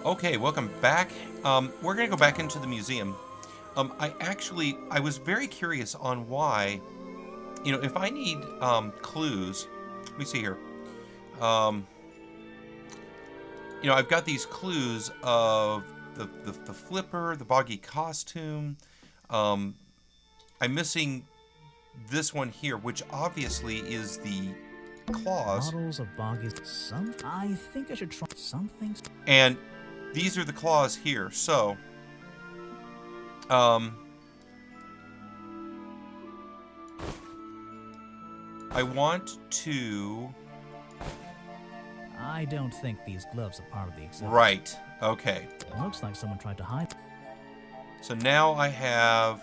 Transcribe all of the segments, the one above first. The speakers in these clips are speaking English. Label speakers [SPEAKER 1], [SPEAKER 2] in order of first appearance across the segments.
[SPEAKER 1] Okay, welcome back. We're going to go back into the museum. I was very curious on why, if I need clues, let me see here. Um, I've got these clues of the flipper, the boggy costume. Um, I'm missing this one here, which obviously is the claws.
[SPEAKER 2] Models of boggies. I think I should try some things.
[SPEAKER 1] And these are the claws here. So, I want to...
[SPEAKER 2] I don't think these gloves are part of the exhibit.
[SPEAKER 1] Right. Okay.
[SPEAKER 2] It looks like someone tried to hide.
[SPEAKER 1] So now I have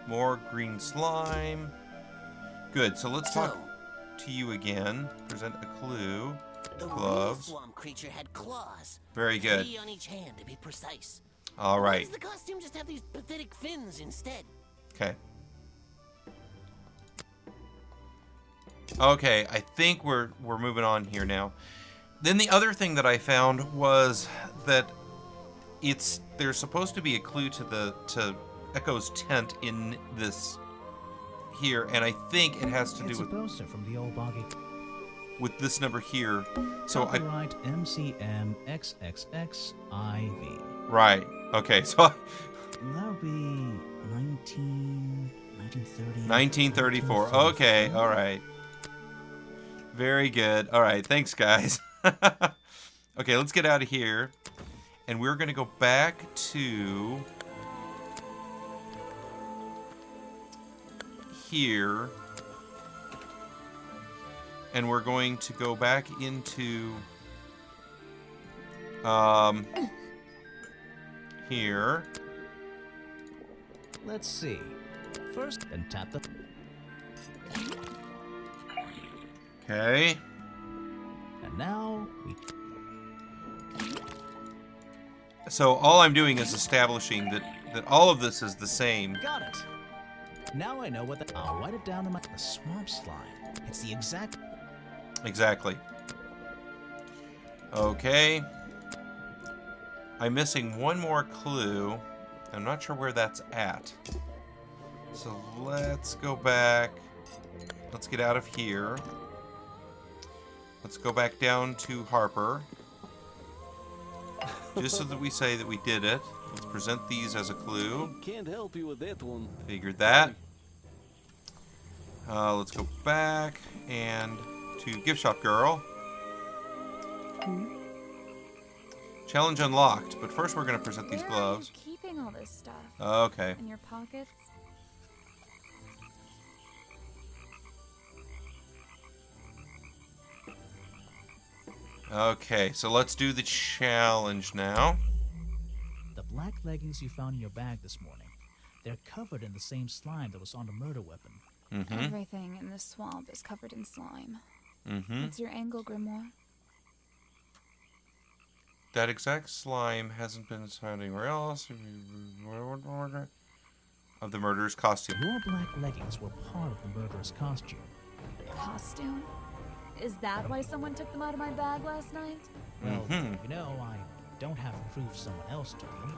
[SPEAKER 1] more green slime. Good. So let's talk to you again. Present a clue.
[SPEAKER 3] The
[SPEAKER 1] Gloves.
[SPEAKER 3] real swamp creature had claws.
[SPEAKER 1] Very good.
[SPEAKER 3] 3 on each hand, to be precise.
[SPEAKER 1] All
[SPEAKER 3] Why
[SPEAKER 1] right.
[SPEAKER 3] does the costume just have these pathetic fins instead?
[SPEAKER 1] Okay. Okay, I think we're moving on here now. Then the other thing that I found was that there's supposed to be a clue to Echo's tent in this here, and I think it has to
[SPEAKER 2] It's
[SPEAKER 1] do
[SPEAKER 2] a poster from the old boggy.
[SPEAKER 1] with this number here. So
[SPEAKER 2] Copyright MCM XXXIV.
[SPEAKER 1] right. Okay, so
[SPEAKER 2] That would be 1930.
[SPEAKER 1] 1934. Okay, all right. Very good. All right, thanks, guys. Okay, let's get out of here. And we're going to go back to here. And we're going to go back into here.
[SPEAKER 2] Let's see. First, then tap the.
[SPEAKER 1] Okay.
[SPEAKER 2] And now we.
[SPEAKER 1] So all I'm doing is establishing that all of this is the same.
[SPEAKER 2] Got it. Now I know what the. I'll write it down in the swamp slime. It's the exact.
[SPEAKER 1] Exactly. Okay. I'm missing one more clue. I'm not sure where that's at. So let's go back. Let's get out of here. Let's go back down to Harper. Just so that we say that we did it. Let's present these as a clue.
[SPEAKER 4] Can't help you with that one.
[SPEAKER 1] Figured that. Let's go back and to Gift Shop Girl. Challenge unlocked, but first we're going to present these gloves.
[SPEAKER 5] Where are you keeping all this stuff?
[SPEAKER 1] Okay.
[SPEAKER 5] In your pockets?
[SPEAKER 1] Okay, so let's do the challenge now.
[SPEAKER 2] The black leggings you found in your bag this morning. They're covered in the same slime that was on the murder weapon.
[SPEAKER 1] Mm-hmm.
[SPEAKER 5] Everything in this swamp is covered in slime.
[SPEAKER 1] Mm-hmm.
[SPEAKER 5] What's your angle, Grimoire?
[SPEAKER 1] That exact slime hasn't been found anywhere else. Of the murderer's costume.
[SPEAKER 2] Your black leggings were part of the murderer's costume.
[SPEAKER 5] Costume? Is that why someone took them out of my bag last night?
[SPEAKER 2] Well,
[SPEAKER 1] Mhm.
[SPEAKER 2] you know, I don't have proof someone else took them.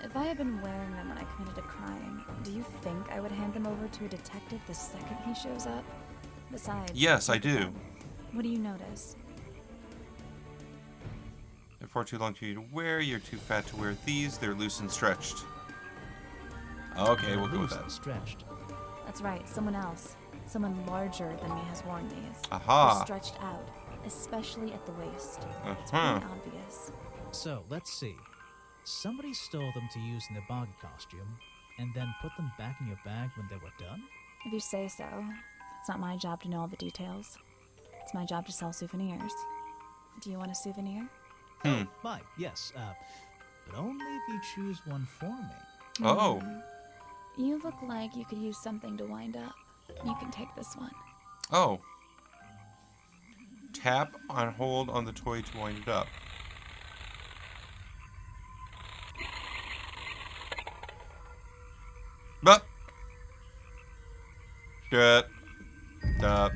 [SPEAKER 5] If I had been wearing them when I committed a crime, do you think I would hand them over to a detective the second he shows up? Besides...
[SPEAKER 1] Yes, I do.
[SPEAKER 5] What do you notice?
[SPEAKER 1] They're far too long for you to wear. You're too fat to wear these. They're loose and stretched. Okay, we'll go with
[SPEAKER 2] Loose and
[SPEAKER 1] that.
[SPEAKER 2] Stretched.
[SPEAKER 5] That's right, someone else. Someone larger than me has worn these.
[SPEAKER 1] Aha.
[SPEAKER 5] They're stretched out, especially at the waist. It's
[SPEAKER 1] Uh-huh.
[SPEAKER 5] pretty obvious.
[SPEAKER 2] So, let's see. Somebody stole them to use in their boggy costume, and then put them back in your bag when they were done?
[SPEAKER 5] If you say so. It's not my job to know all the details. It's my job to sell souvenirs. Do you want a souvenir?
[SPEAKER 2] Right, yes, but only if you choose one for me.
[SPEAKER 1] Oh.
[SPEAKER 5] You look like you could use something to wind up. You can take this one.
[SPEAKER 1] Oh. Tap on hold on the toy to wind it up. But. Duh. Duh.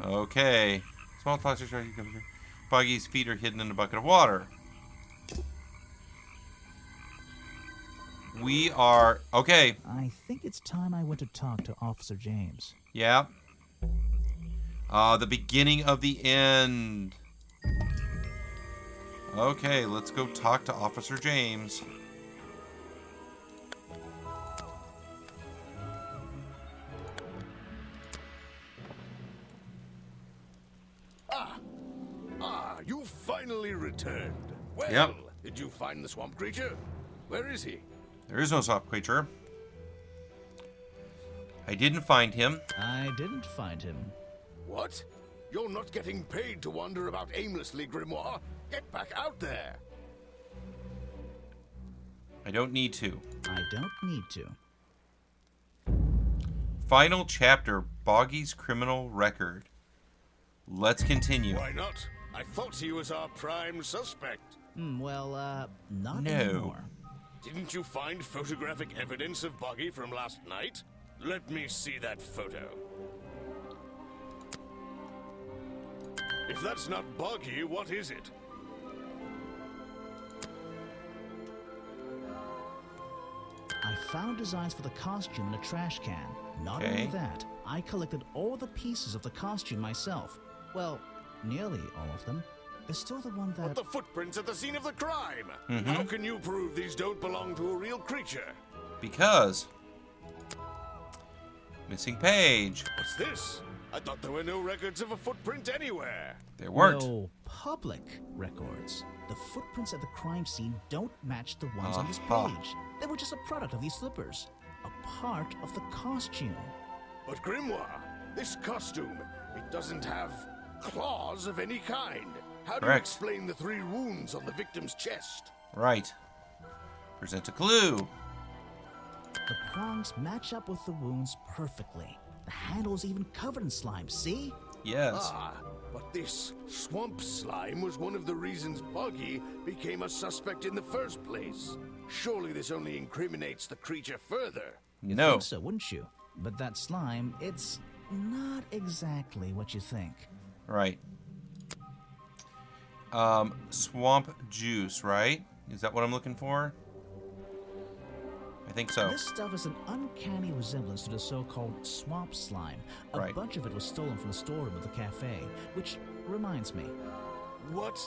[SPEAKER 1] Okay. Small plastic jar you can. Boggy's feet are hidden in a bucket of water. We are... Okay.
[SPEAKER 2] I think it's time I went to talk to Officer James.
[SPEAKER 1] Yeah. The beginning of the end. Okay, let's go talk to Officer James.
[SPEAKER 4] You finally returned. Well,
[SPEAKER 1] Yep.
[SPEAKER 4] did you find the swamp creature? Where is he?
[SPEAKER 1] There is no swamp creature. I didn't find him.
[SPEAKER 2] I didn't find him.
[SPEAKER 4] What? You're not getting paid to wander about aimlessly, Grimoire. Get back out there.
[SPEAKER 1] I don't need to.
[SPEAKER 2] I don't need to.
[SPEAKER 1] Final chapter, Boggy's criminal record. Let's continue.
[SPEAKER 4] Why not? I thought he was our prime suspect.
[SPEAKER 2] Not
[SPEAKER 1] No.
[SPEAKER 2] anymore.
[SPEAKER 4] Didn't you find photographic evidence of Boggy from last night? Let me see that photo. If that's not Boggy, what is it?
[SPEAKER 2] I found designs for the costume in a trash can. Not
[SPEAKER 1] Okay.
[SPEAKER 2] only that, I collected all the pieces of the costume myself. Well, nearly all of them. There's still the one
[SPEAKER 4] But
[SPEAKER 2] that...
[SPEAKER 4] the footprints at the scene of the crime! How can you prove these don't belong to a real creature?
[SPEAKER 1] Because... Missing page.
[SPEAKER 4] What's this? I thought there were no records of a footprint anywhere.
[SPEAKER 1] There weren't.
[SPEAKER 2] No public records. The footprints at the crime scene don't match the ones on this
[SPEAKER 1] Aha.
[SPEAKER 2] page. They were just a product of these slippers. A part of the costume.
[SPEAKER 4] But Grimoire, this costume, it doesn't have claws of any kind. How do you
[SPEAKER 1] Correct.
[SPEAKER 4] explain the 3 wounds on the victim's chest?
[SPEAKER 1] Right. Present a clue.
[SPEAKER 2] The prongs match up with the wounds perfectly. The handle's even covered in slime, see?
[SPEAKER 1] Yes.
[SPEAKER 4] But this swamp slime was one of the reasons Boggy became a suspect in the first place. Surely this only incriminates the creature further.
[SPEAKER 1] No.
[SPEAKER 2] Think so, wouldn't you? But that slime, it's not exactly what you think.
[SPEAKER 1] Right. Swamp juice, right? Is that what I'm looking for? I think so.
[SPEAKER 2] This stuff is an uncanny resemblance to the so-called swamp slime. A
[SPEAKER 1] Right.
[SPEAKER 2] bunch of it was stolen from the storeroom of the cafe, which reminds me,
[SPEAKER 4] What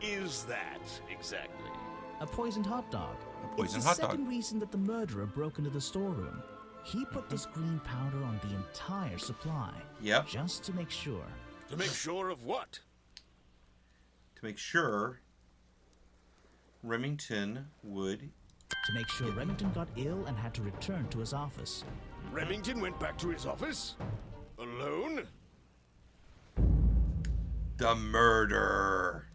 [SPEAKER 4] is that exactly?
[SPEAKER 2] a poisoned hot dog.
[SPEAKER 1] A poisoned
[SPEAKER 2] it's
[SPEAKER 1] hot
[SPEAKER 2] the
[SPEAKER 1] dog.
[SPEAKER 2] second reason that the murderer broke into the storeroom. He put this green powder on the entire supply.
[SPEAKER 1] Yep.
[SPEAKER 2] Just to make sure.
[SPEAKER 4] To make sure of what?
[SPEAKER 1] To make sure Remington would...
[SPEAKER 2] To make sure Remington got ill and had to return to his office.
[SPEAKER 4] Remington went back to his office? Alone?
[SPEAKER 1] The murder.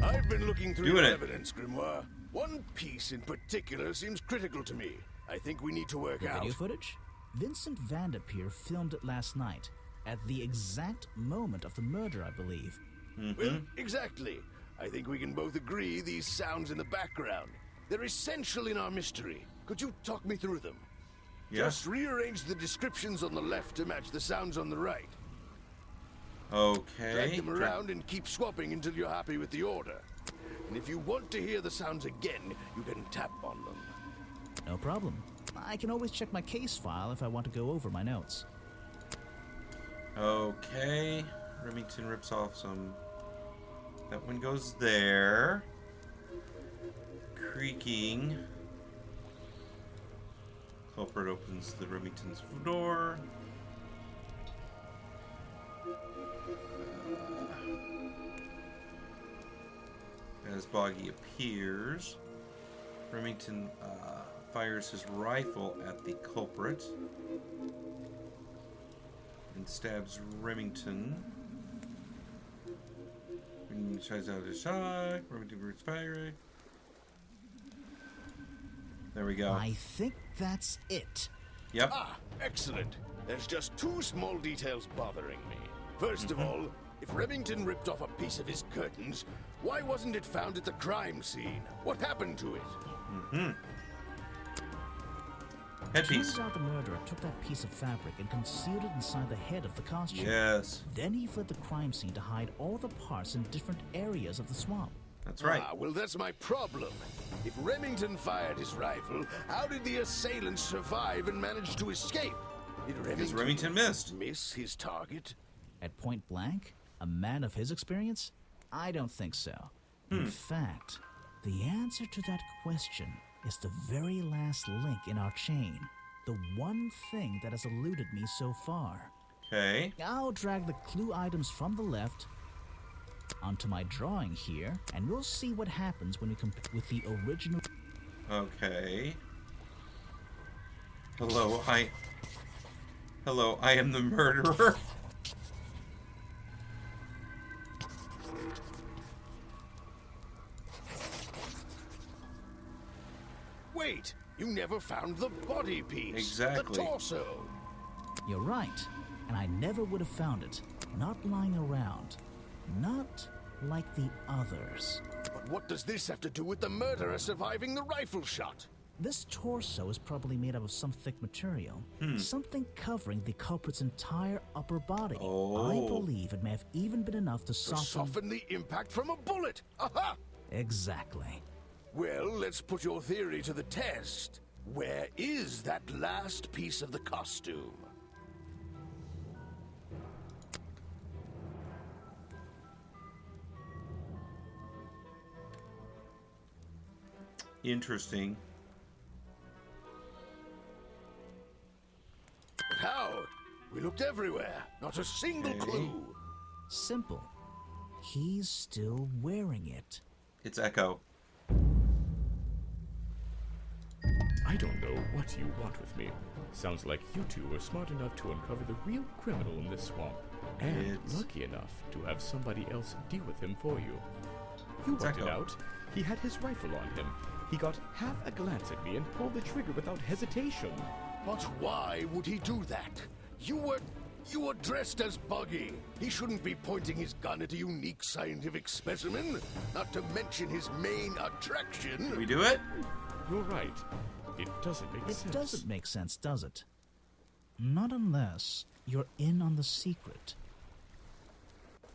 [SPEAKER 4] I've been looking through
[SPEAKER 1] Doing
[SPEAKER 4] your
[SPEAKER 1] it.
[SPEAKER 4] evidence, Grimoire. One piece in particular seems critical to me. I think we need to work
[SPEAKER 2] The
[SPEAKER 4] out.
[SPEAKER 2] video footage? Vincent Vanderpeer filmed it last night, at the exact moment of the murder, I believe.
[SPEAKER 4] Well, exactly. I think we can both agree these sounds in the background. They're essential in our mystery. Could you talk me through them?
[SPEAKER 1] Yes.
[SPEAKER 4] Just rearrange the descriptions on the left to match the sounds on the right.
[SPEAKER 1] Okay.
[SPEAKER 4] Drag them around and keep swapping until you're happy with the order. And if you want to hear the sounds again, you can tap on them.
[SPEAKER 2] No problem. I can always check my case file if I want to go over my notes.
[SPEAKER 1] Okay. Remington rips off some... That one goes there. Creaking. Culprit opens the Remington's door. As Boggy appears, Remington fires his rifle at the culprit and stabs Remington. Remington tries out his shot. Remington breathes fire. There we go.
[SPEAKER 2] I think that's it.
[SPEAKER 1] Yep.
[SPEAKER 4] Excellent. There's just 2 small details bothering me. First of all, if Remington ripped off a piece of his curtains, why wasn't it found at the crime scene? What happened to it?
[SPEAKER 1] Headpiece.
[SPEAKER 2] Turns out the murderer took that piece of fabric and concealed it inside the head of the costume.
[SPEAKER 1] Yes.
[SPEAKER 2] Then he fled the crime scene to hide all the parts in different areas of the swamp.
[SPEAKER 1] That's right.
[SPEAKER 4] Ah, well, that's my problem. If Remington fired his rifle, how did the assailant survive and manage to escape? Did
[SPEAKER 1] Because Remington missed.
[SPEAKER 4] miss his target?
[SPEAKER 2] At point blank? A man of his experience? I don't think so. In fact, the answer to that question is the very last link in our chain. The one thing that has eluded me so far.
[SPEAKER 1] Okay.
[SPEAKER 2] I'll drag the clue items from the left onto my drawing here, and we'll see what happens when we compare with the original.
[SPEAKER 1] Okay. Hello, I am the murderer.
[SPEAKER 4] Wait, you never found the body piece.
[SPEAKER 1] Exactly.
[SPEAKER 4] The torso.
[SPEAKER 2] You're right, and I never would have found it. Not lying around. Not like the others.
[SPEAKER 4] But what does this have to do with the murderer surviving the rifle shot?
[SPEAKER 2] This torso is probably made up of some thick material. Something covering the culprit's entire upper body.
[SPEAKER 1] Oh.
[SPEAKER 2] I believe it may have even been enough to
[SPEAKER 4] To
[SPEAKER 2] soften...
[SPEAKER 4] soften the impact from a bullet. Aha!
[SPEAKER 2] Exactly.
[SPEAKER 4] Well, let's put your theory to the test. Where is that last piece of the costume?
[SPEAKER 1] Interesting.
[SPEAKER 4] But how? We looked everywhere. Not a single
[SPEAKER 1] Okay.
[SPEAKER 4] clue.
[SPEAKER 2] Simple. He's still wearing it.
[SPEAKER 1] It's Echo.
[SPEAKER 6] I don't know what you want with me. Sounds like you two were smart enough to uncover the real criminal in this swamp. And
[SPEAKER 1] It's-
[SPEAKER 6] lucky enough to have somebody else deal with him for you. You
[SPEAKER 1] It's
[SPEAKER 6] worked it
[SPEAKER 1] Echo.
[SPEAKER 6] out. He had his rifle on him. He got half a glance at me and pulled the trigger without hesitation.
[SPEAKER 4] But why would he do that? You were dressed as Buggy. He shouldn't be pointing his gun at a unique scientific specimen, not to mention his main attraction.
[SPEAKER 1] Did we do it?
[SPEAKER 6] You're right. It doesn't make
[SPEAKER 2] It
[SPEAKER 6] sense.
[SPEAKER 2] doesn't make sense, does it? Not unless you're in on the secret.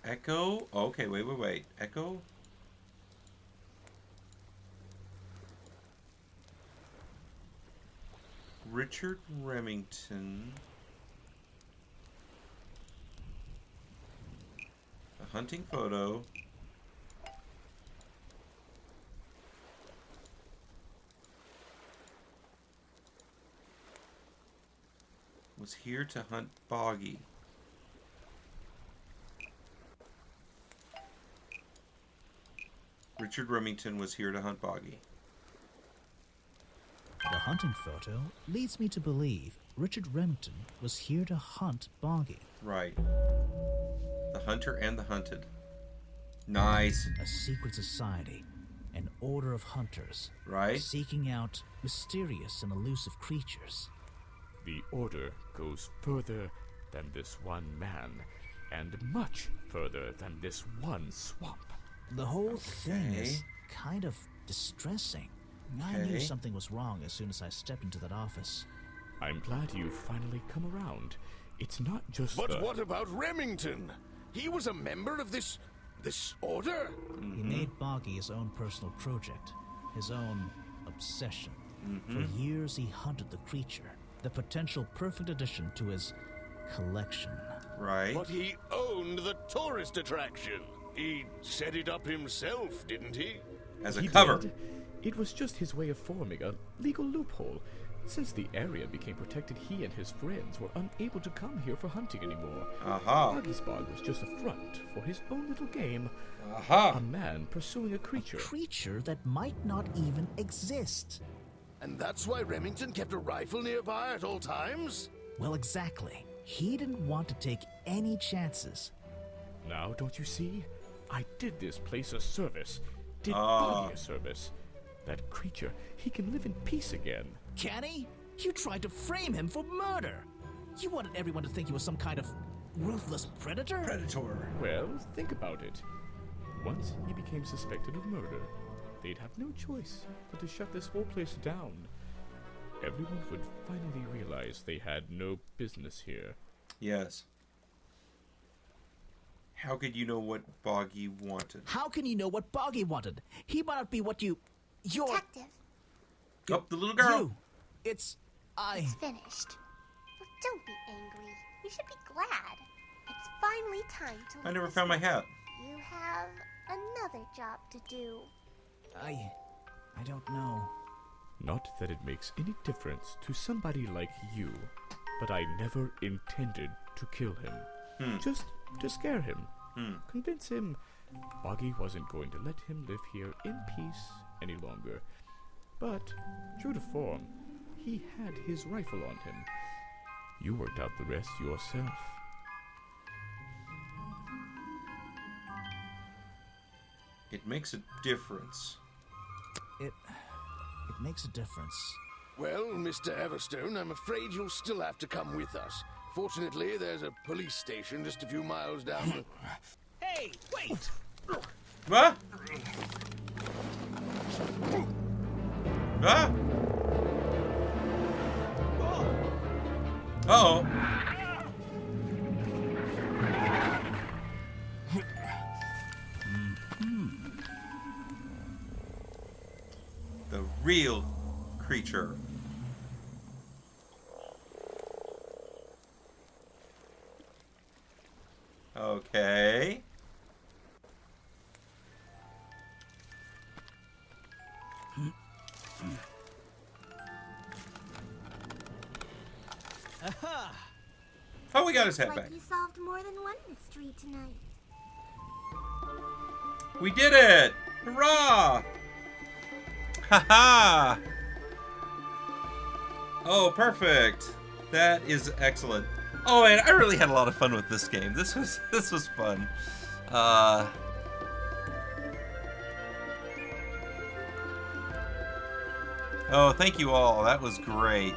[SPEAKER 1] Echo? Okay, wait. Echo? Richard Remington. A hunting photo. Was here to hunt Boggy. Richard Remington was here to hunt Boggy.
[SPEAKER 2] The hunting photo leads me to believe Richard Remington was here to hunt Boggy.
[SPEAKER 1] Right. The hunter and the hunted. Nice.
[SPEAKER 2] A secret society, an order of hunters,
[SPEAKER 1] Right?
[SPEAKER 2] seeking out mysterious and elusive creatures.
[SPEAKER 6] The order goes further than this one man, and much further than this one swamp.
[SPEAKER 2] The whole thing is
[SPEAKER 1] Okay.
[SPEAKER 2] kind of distressing. I knew
[SPEAKER 1] Okay.
[SPEAKER 2] something was wrong as soon as I stepped into that office.
[SPEAKER 6] I'm glad you've finally come around. It's not just
[SPEAKER 4] But
[SPEAKER 6] the...
[SPEAKER 4] what about Remington? He was a member of this order?
[SPEAKER 2] He made Boggy his own personal project, his own obsession. For years he hunted the creature, the potential perfect addition to his collection.
[SPEAKER 1] Right.
[SPEAKER 4] But he owned the tourist attraction. He set it up himself, didn't he?
[SPEAKER 1] As a
[SPEAKER 6] He
[SPEAKER 1] cover.
[SPEAKER 6] did. It was just his way of forming a legal loophole. Since the area became protected, he and his friends were unable to come here for hunting anymore.
[SPEAKER 1] Aha.
[SPEAKER 6] Boggy's Bog was just a front for his own little game. A
[SPEAKER 1] Aha.
[SPEAKER 6] man pursuing a creature.
[SPEAKER 2] Creature that might not even exist.
[SPEAKER 4] And that's why Remington kept a rifle nearby at all times?
[SPEAKER 2] Well, exactly. He didn't want to take any chances.
[SPEAKER 6] Now, don't you see? I did this place a service. Did
[SPEAKER 1] Ah.
[SPEAKER 6] Boggy a service. That creature, he can live in peace again.
[SPEAKER 2] Can he? You tried to frame him for murder. You wanted everyone to think he was some kind of ruthless predator?
[SPEAKER 1] Predator.
[SPEAKER 6] Well, think about it. Once he became suspected of murder, they'd have no choice but to shut this whole place down. Everyone would finally realize they had no business here.
[SPEAKER 1] Yes. How could you know what Boggy wanted?
[SPEAKER 2] How can you know what Boggy wanted? He might not be what you're...
[SPEAKER 7] Detective,
[SPEAKER 1] Oh, the little girl.
[SPEAKER 2] You. It's...
[SPEAKER 7] it's finished. Look, don't be angry. You should be glad. It's finally time to
[SPEAKER 1] I
[SPEAKER 7] leave
[SPEAKER 1] never
[SPEAKER 7] this
[SPEAKER 1] found my
[SPEAKER 7] place.
[SPEAKER 1] hat.
[SPEAKER 7] You have another job to do.
[SPEAKER 2] I don't know.
[SPEAKER 6] Not that it makes any difference to somebody like you, but I never intended to kill him. Just to scare him. Convince him Boggy wasn't going to let him live here in peace any longer. But, true to form, he had his rifle on him. You worked out the rest yourself.
[SPEAKER 1] It makes a difference.
[SPEAKER 2] It makes a difference.
[SPEAKER 4] Well, Mr. Everstone, I'm afraid you'll still have to come with us. Fortunately, there's a police station just a few miles down the...
[SPEAKER 2] Hey, wait!
[SPEAKER 1] What? Ah! Uh-oh. The real creature. Okay. Oh, we got his hat
[SPEAKER 7] Looks like
[SPEAKER 1] back.
[SPEAKER 7] you solved more than one mystery tonight.
[SPEAKER 1] We did it! Hurrah! Haha! Oh, perfect. That is excellent. Oh, and I really had a lot of fun with this game. This was fun. Oh, thank you all. That was great.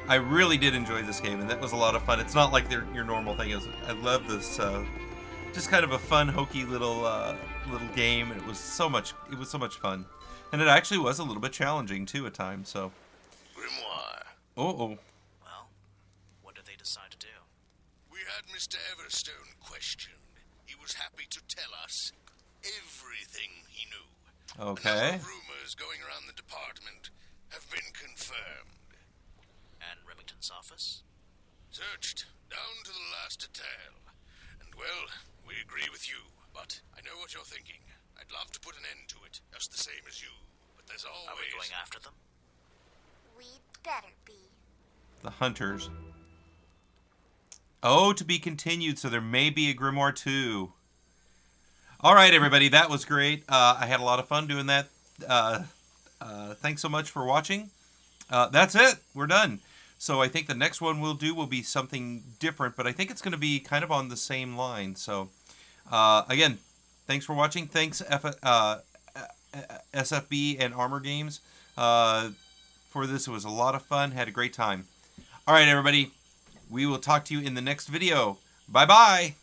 [SPEAKER 1] I really did enjoy this game, and that was a lot of fun. It's not like your normal thing. I love this, just kind of a fun, hokey little game. It was so much fun, and it actually was a little bit challenging too at times. So,
[SPEAKER 4] Grimoire.
[SPEAKER 1] oh,
[SPEAKER 2] Well, what did they decide to do?
[SPEAKER 4] We had Mr. Everstone questioned. He was happy to tell us everything he knew. A
[SPEAKER 1] okay.
[SPEAKER 4] number of rumors going around the department have been confirmed.
[SPEAKER 2] And Remington's office?
[SPEAKER 4] Searched down to the last detail. And, well, we agree with you. But I know what you're thinking. I'd love to put an end to it, just the same as you. But there's always...
[SPEAKER 2] Are we going after them?
[SPEAKER 7] We'd better be.
[SPEAKER 1] The Hunters. Oh, to be continued. So there may be a Grimoire 2. All right, everybody, that was great. I had a lot of fun doing that. Thanks so much for watching. That's it. We're done. So I think the next one we'll do will be something different, but I think it's going to be kind of on the same line. So, again, thanks for watching. Thanks, SFB and Armor Games, for this. It was a lot of fun. Had a great time. All right, everybody. We will talk to you in the next video. Bye-bye.